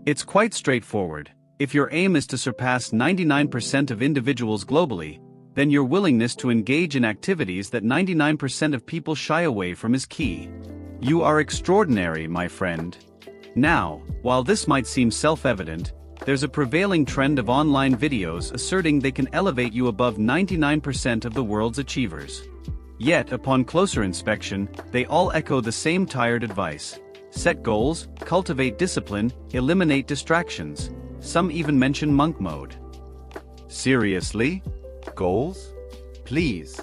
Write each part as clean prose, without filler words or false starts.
It's quite straightforward. If your aim is to surpass 99% of individuals globally, then your willingness to engage in activities that 99% of people shy away from is key. You are extraordinary, my friend. Now, while this might seem self-evident, there's a prevailing trend of online videos asserting they can elevate you above 99% of the world's achievers. Yet, upon closer inspection, they all echo the same tired advice. Set goals, cultivate discipline, eliminate distractions. Some even mention monk mode. Seriously? Goals? Please.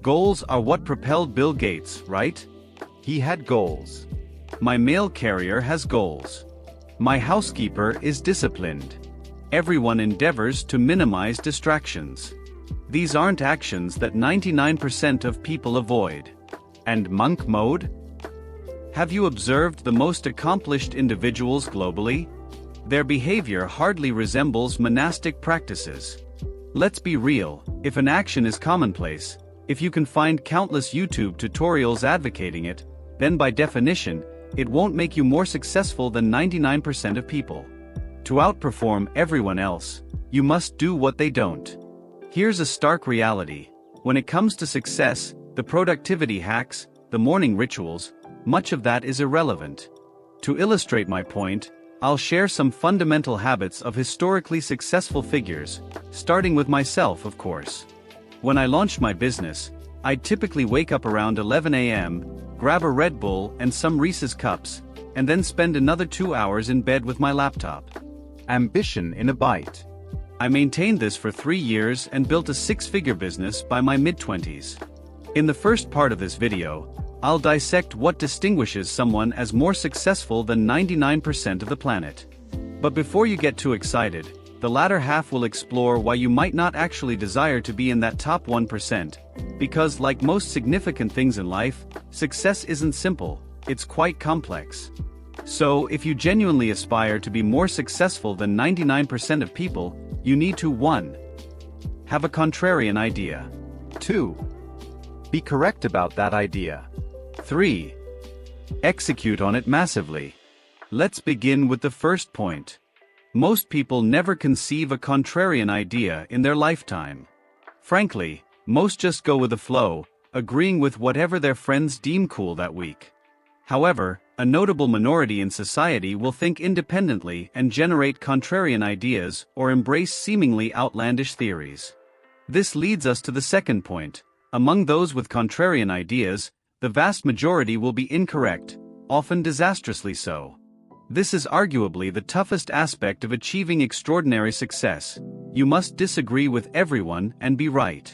Goals are what propelled Bill Gates, right? He had goals. My mail carrier has goals. My housekeeper is disciplined. Everyone endeavors to minimize distractions. These aren't actions that 99% of people avoid. And monk mode? Have you observed the most accomplished individuals globally? Their behavior hardly resembles monastic practices. Let's be real, if an action is commonplace, if you can find countless YouTube tutorials advocating it, then by definition, it won't make you more successful than 99% of people. To outperform everyone else, you must do what they don't. Here's a stark reality. When it comes to success, the productivity hacks, the morning rituals, much of that is irrelevant. To illustrate my point, I'll share some fundamental habits of historically successful figures, starting with myself, of course. When I launched my business, I'd typically wake up around 11 a.m., grab a Red Bull and some Reese's Cups, and then spend another 2 hours in bed with my laptop. Ambition in a bite. I maintained this for 3 years and built a 6-figure business by my mid-20s. In the first part of this video, I'll dissect what distinguishes someone as more successful than 99% of the planet. But before you get too excited, the latter half will explore why you might not actually desire to be in that top 1%, because like most significant things in life, success isn't simple, it's quite complex. So, if you genuinely aspire to be more successful than 99% of people, you need to 1. Have a contrarian idea. 2. Be correct about that idea. 3. Execute on it massively. Let's begin with the first point. Most people never conceive a contrarian idea in their lifetime. Frankly, most just go with the flow, agreeing with whatever their friends deem cool that week. However, a notable minority in society will think independently and generate contrarian ideas or embrace seemingly outlandish theories. This leads us to the second point. Among those with contrarian ideas, the vast majority will be incorrect, often disastrously so. This is arguably the toughest aspect of achieving extraordinary success. You must disagree with everyone and be right.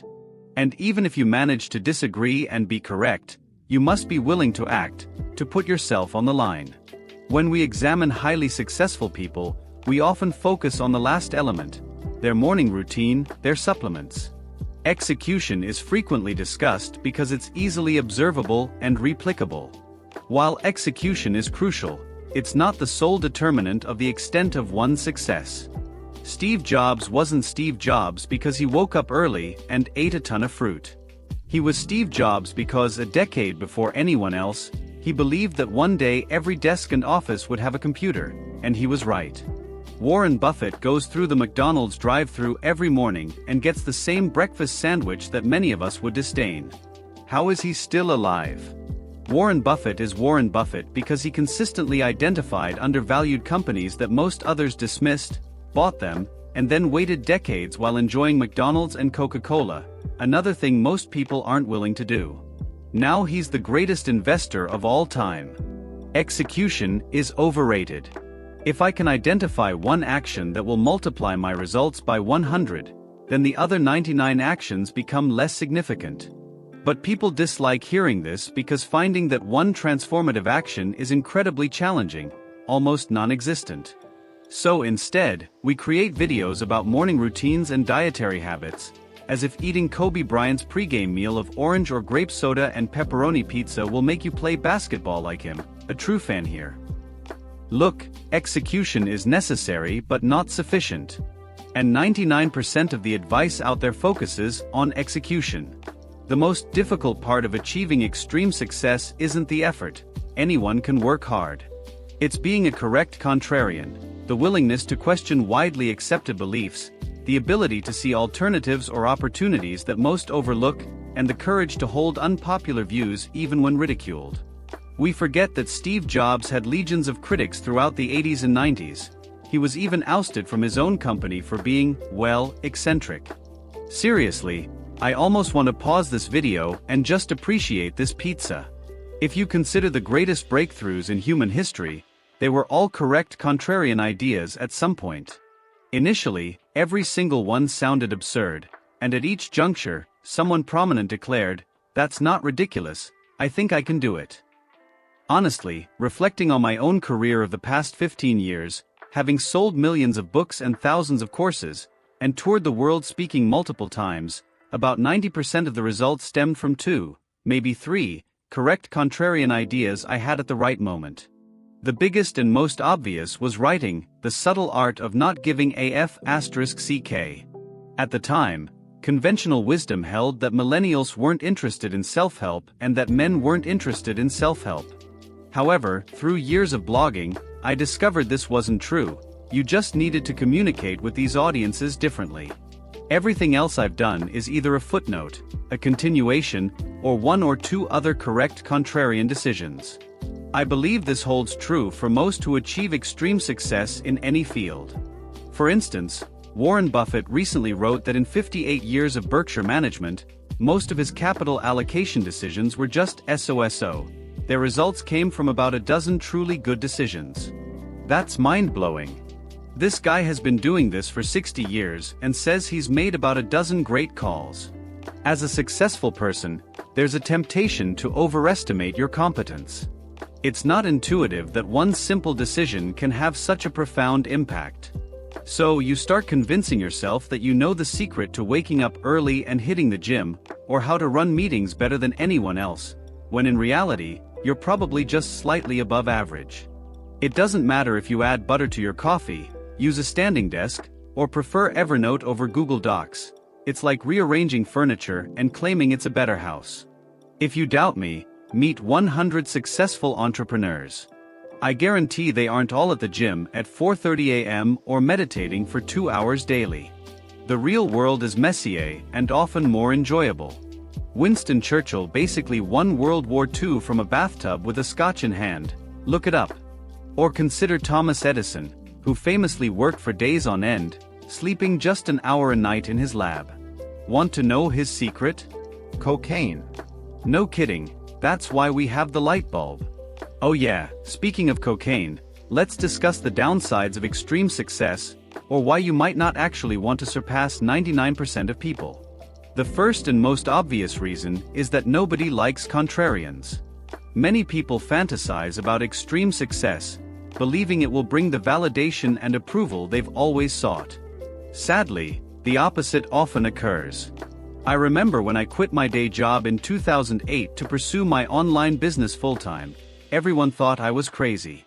And even if you manage to disagree and be correct, you must be willing to act, to put yourself on the line. When we examine highly successful people, we often focus on the last element, their morning routine, their supplements. Execution is frequently discussed because it's easily observable and replicable. While execution is crucial, it's not the sole determinant of the extent of one's success. Steve Jobs wasn't Steve Jobs because he woke up early and ate a ton of fruit. He was Steve Jobs because a decade before anyone else, he believed that one day every desk and office would have a computer, and he was right. Warren Buffett goes through the McDonald's drive-thru every morning and gets the same breakfast sandwich that many of us would disdain. How is he still alive? Warren Buffett is Warren Buffett because he consistently identified undervalued companies that most others dismissed, bought them, and then waited decades while enjoying McDonald's and Coca-Cola, another thing most people aren't willing to do. Now he's the greatest investor of all time. Execution is overrated. If I can identify one action that will multiply my results by 100, then the other 99 actions become less significant. But people dislike hearing this because finding that one transformative action is incredibly challenging, almost non-existent. So instead, we create videos about morning routines and dietary habits, as if eating Kobe Bryant's pregame meal of orange or grape soda and pepperoni pizza will make you play basketball like him, a true fan here. Look, execution is necessary but not sufficient. And 99% of the advice out there focuses on execution. The most difficult part of achieving extreme success isn't the effort. Anyone can work hard. It's being a correct contrarian, the willingness to question widely accepted beliefs, the ability to see alternatives or opportunities that most overlook, and the courage to hold unpopular views even when ridiculed. We forget that Steve Jobs had legions of critics throughout the 80s and 90s. He was even ousted from his own company for being, well, eccentric. Seriously, I almost want to pause this video and just appreciate this pizza. If you consider the greatest breakthroughs in human history, they were all correct contrarian ideas at some point. Initially, every single one sounded absurd, and at each juncture, someone prominent declared, "That's not ridiculous, I think I can do it." Honestly, reflecting on my own career of the past 15 years, having sold millions of books and thousands of courses, and toured the world speaking multiple times, about 90% of the results stemmed from 2, maybe 3, correct contrarian ideas I had at the right moment. The biggest and most obvious was writing, The Subtle Art of Not Giving a F***ck. At the time, conventional wisdom held that millennials weren't interested in self-help and that men weren't interested in self-help. However, through years of blogging, I discovered this wasn't true. You just needed to communicate with these audiences differently. Everything else I've done is either a footnote, a continuation, or 1 or 2 other correct contrarian decisions. I believe this holds true for most who achieve extreme success in any field. For instance, Warren Buffett recently wrote that in 58 years of Berkshire management, most of his capital allocation decisions were just SOSO. Their results came from about a dozen truly good decisions. That's mind-blowing. This guy has been doing this for 60 years and says he's made about a dozen great calls. As a successful person, there's a temptation to overestimate your competence. It's not intuitive that one simple decision can have such a profound impact. So you start convincing yourself that you know the secret to waking up early and hitting the gym, or how to run meetings better than anyone else, when in reality, you're probably just slightly above average. It doesn't matter if you add butter to your coffee, use a standing desk, or prefer Evernote over Google Docs. It's like rearranging furniture and claiming it's a better house. If you doubt me, meet 100 successful entrepreneurs. I guarantee they aren't all at the gym at 4:30 a.m. or meditating for 2 hours daily. The real world is messier and often more enjoyable. Winston Churchill basically won World War II from a bathtub with a scotch in hand. Look it up. Or consider Thomas Edison, who famously worked for days on end, sleeping just an hour a night in his lab. Want to know his secret? Cocaine. No kidding, that's why we have the light bulb. Oh yeah, speaking of cocaine, let's discuss the downsides of extreme success, or why you might not actually want to surpass 99% of people. The first and most obvious reason is that nobody likes contrarians. Many people fantasize about extreme success, believing it will bring the validation and approval they've always sought. Sadly, the opposite often occurs. I remember when I quit my day job in 2008 to pursue my online business full-time, everyone thought I was crazy.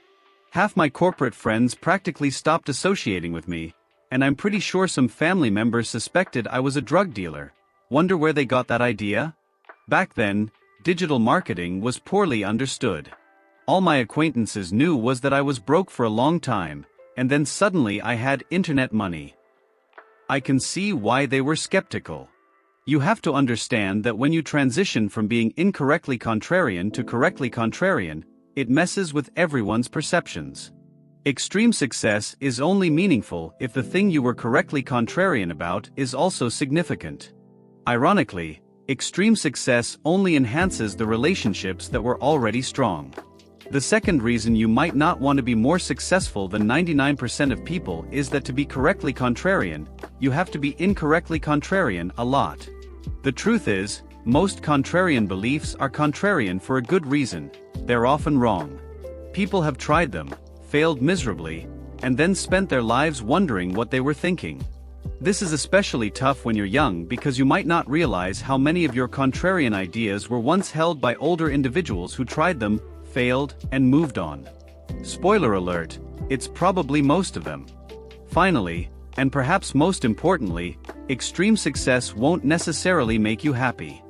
Half my corporate friends practically stopped associating with me, and I'm pretty sure some family members suspected I was a drug dealer. Wonder where they got that idea? Back then, digital marketing was poorly understood. All my acquaintances knew was that I was broke for a long time, and then suddenly I had internet money. I can see why they were skeptical. You have to understand that when you transition from being incorrectly contrarian to correctly contrarian, it messes with everyone's perceptions. Extreme success is only meaningful if the thing you were correctly contrarian about is also significant. Ironically, extreme success only enhances the relationships that were already strong. The second reason you might not want to be more successful than 99% of people is that to be correctly contrarian, you have to be incorrectly contrarian a lot. The truth is, most contrarian beliefs are contrarian for a good reason. They're often wrong. People have tried them, failed miserably, and then spent their lives wondering what they were thinking. This is especially tough when you're young because you might not realize how many of your contrarian ideas were once held by older individuals who tried them, failed, and moved on. Spoiler alert, it's probably most of them. Finally, and perhaps most importantly, extreme success won't necessarily make you happy.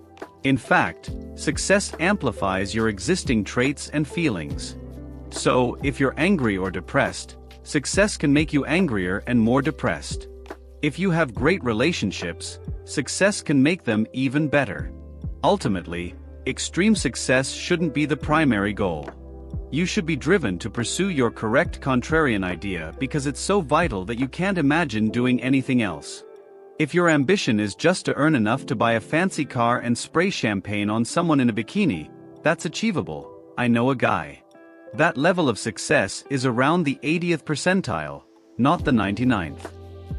In fact, success amplifies your existing traits and feelings. So, if you're angry or depressed, success can make you angrier and more depressed. If you have great relationships, success can make them even better. Ultimately, extreme success shouldn't be the primary goal. You should be driven to pursue your correct contrarian idea because it's so vital that you can't imagine doing anything else. If your ambition is just to earn enough to buy a fancy car and spray champagne on someone in a bikini, that's achievable. I know a guy. That level of success is around the 80th percentile, not the 99th.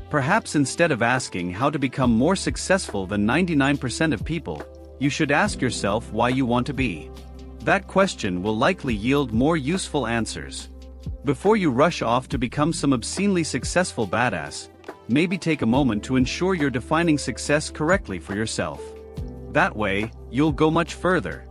Perhaps instead of asking how to become more successful than 99% of people, you should ask yourself why you want to be. That question will likely yield more useful answers. Before you rush off to become some obscenely successful badass, maybe take a moment to ensure you're defining success correctly for yourself. That way, you'll go much further.